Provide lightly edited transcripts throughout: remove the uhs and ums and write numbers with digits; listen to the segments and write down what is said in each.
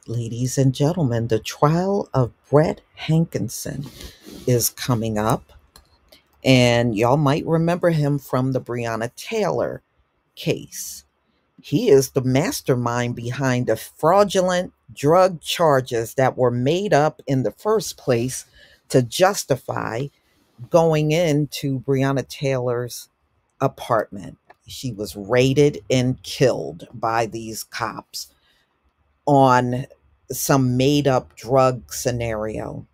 Ladies and gentlemen, the trial of Brett Hankinson is coming up, and y'all might remember him from the Breonna Taylor case. He is the mastermind behind the fraudulent drug charges that were made up in the first place to justify going into Breonna Taylor's apartment. She was raided and killed by these cops on some made up drug scenario.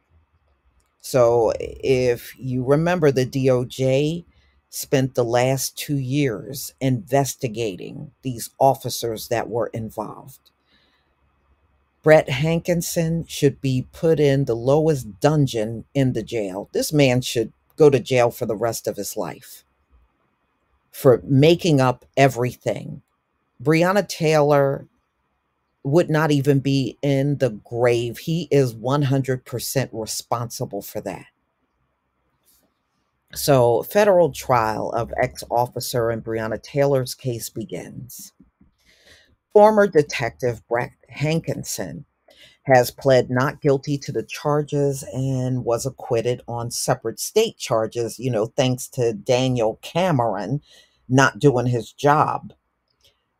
So, if you remember, the DOJ spent the last 2 years investigating these officers that were involved. Brett Hankinson should be put in the lowest dungeon in the jail. This man should go to jail for the rest of his life for making up everything. Breonna Taylor would not even be in the grave. He is 100% responsible for that. So, federal trial of ex-officer in Breonna Taylor's case begins. Former detective Brett Hankinson has pled not guilty to the charges and was acquitted on separate state charges, thanks to Daniel Cameron not doing his job.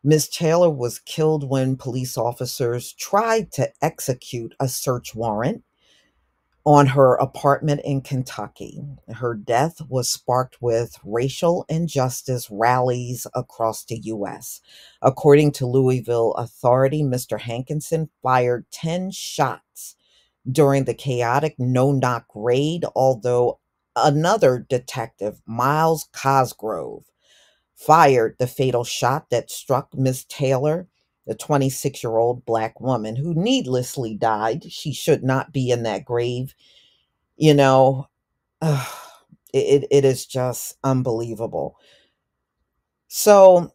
Ms. Taylor was killed when police officers tried to execute a search warrant on her apartment in Kentucky. Her death was sparked with racial injustice rallies across the U.S. According to Louisville authority, Mr. Hankinson fired 10 shots during the chaotic no-knock raid, although another detective, Miles Cosgrove, fired the fatal shot that struck Miss Taylor, the 26-year-old Black woman who needlessly died. She should not be in that grave. You know, ugh, it is just unbelievable. So,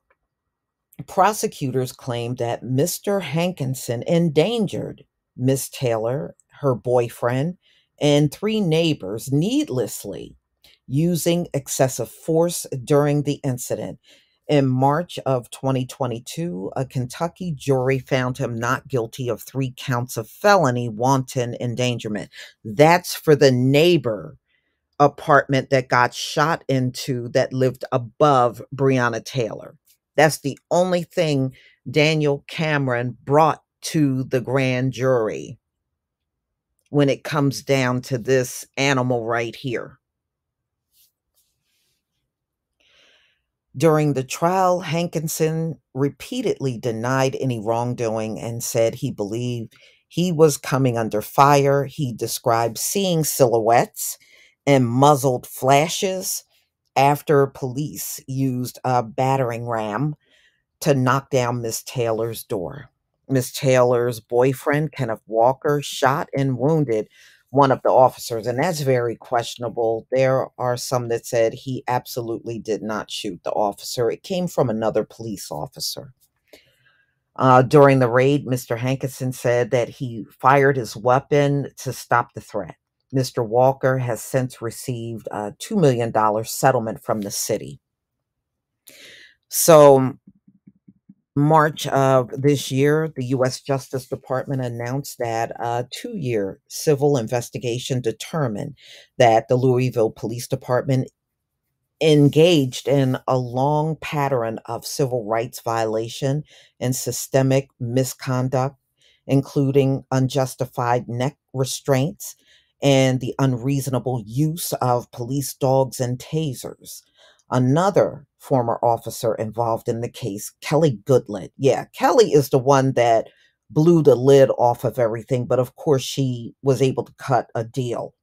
prosecutors claimed that Mr. Hankinson endangered Miss Taylor, her boyfriend, and three neighbors needlessly using excessive force during the incident. In March of 2022, a Kentucky jury found him not guilty of 3 counts of felony wanton endangerment. That's for the neighbor apartment that got shot into that lived above Breonna Taylor. That's the only thing Daniel Cameron brought to the grand jury when it comes down to this animal right here. During the trial, Hankinson repeatedly denied any wrongdoing and said he believed he was coming under fire. He described seeing silhouettes and muzzled flashes after police used a battering ram to knock down Miss Taylor's door. Miss Taylor's boyfriend, Kenneth Walker, shot and wounded one of the officers, and that's very questionable. There are some that said he absolutely did not shoot the officer. It came from another police officer. During the raid, Mr. Hankinson said that he fired his weapon to stop the threat. Mr. Walker has since received a $2 million settlement from the city. So, March of this year, the U.S. Justice Department announced that a 2 year civil investigation determined that the Louisville Police Department engaged in a long pattern of civil rights violation and systemic misconduct, including unjustified neck restraints and the unreasonable use of police dogs and tasers. Another former officer involved in the case, Kelly Goodlett. Yeah, Kelly is the one that blew the lid off of everything, but of course she was able to cut a deal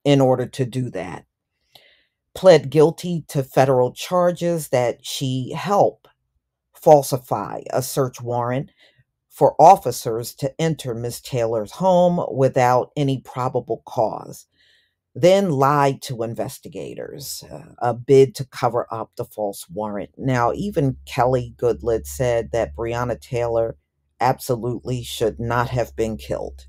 in order to do that. Pled guilty to federal charges that she helped falsify a search warrant for officers to enter Miss Taylor's home without any probable cause, then lied to investigators, a bid to cover up the false warrant. Now, even Kelly Goodlett said that Breonna Taylor absolutely should not have been killed.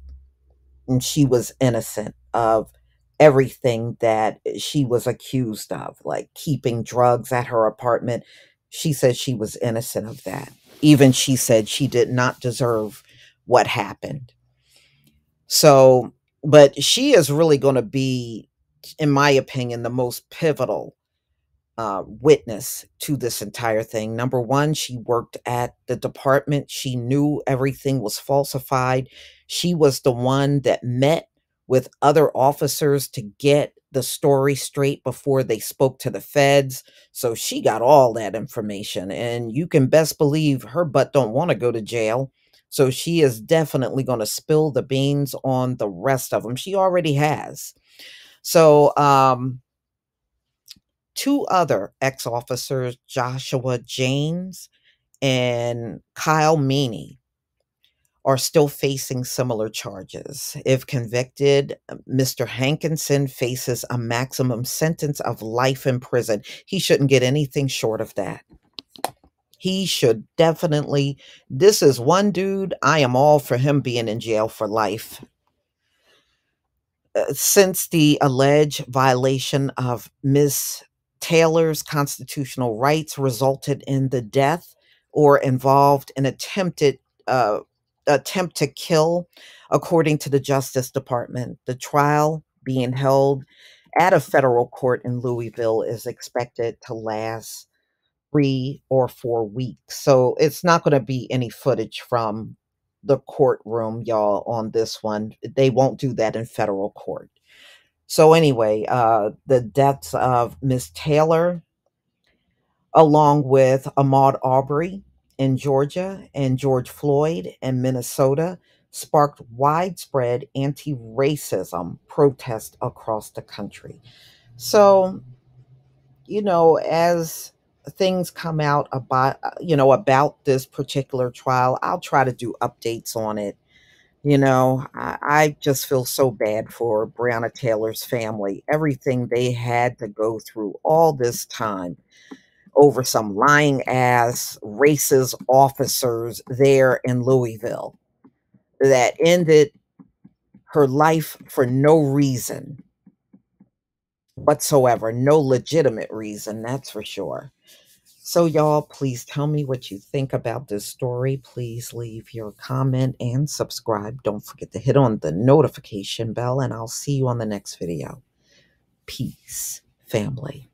And she was innocent of everything that she was accused of, like keeping drugs at her apartment. She said she was innocent of that. Even she said she did not deserve what happened. So, but she is really going to be, in my opinion, the most pivotal witness to this entire thing. Number one, she worked at the department. She knew everything was falsified. She was the one that met with other officers to get the story straight before they spoke to the feds. So she got all that information, and you can best believe her butt don't want to go to jail. So she is definitely going to spill the beans on the rest of them. She already has. So, two other ex-officers, Joshua James and Kyle Meany, are still facing similar charges. If convicted, Mr. Hankinson faces a maximum sentence of life in prison. He shouldn't get anything short of that. He should definitely. This is one dude, I am all for him being in jail for life. Since the alleged violation of Miss Taylor's constitutional rights resulted in the death or involved an uh, attempt to kill, according to the Justice Department, the trial being held at a federal court in Louisville is expected to last 3 or 4 weeks. So it's not going to be any footage from the courtroom, y'all, on this one. They won't do that in federal court. So anyway, the deaths of Miss Taylor, along with Ahmaud Arbery in Georgia and George Floyd in Minnesota, sparked widespread anti-racism protests across the country. So, as things come out about this particular trial, I'll try to do updates on it. I just feel so bad for Breonna Taylor's family, everything they had to go through all this time over some lying ass racist officers there in Louisville that ended her life for no reason whatsoever, no legitimate reason, that's for sure. So, y'all, please tell me what you think about this story. Please leave your comment and subscribe. Don't forget to hit on the notification bell, and I'll see you on the next video. Peace, family.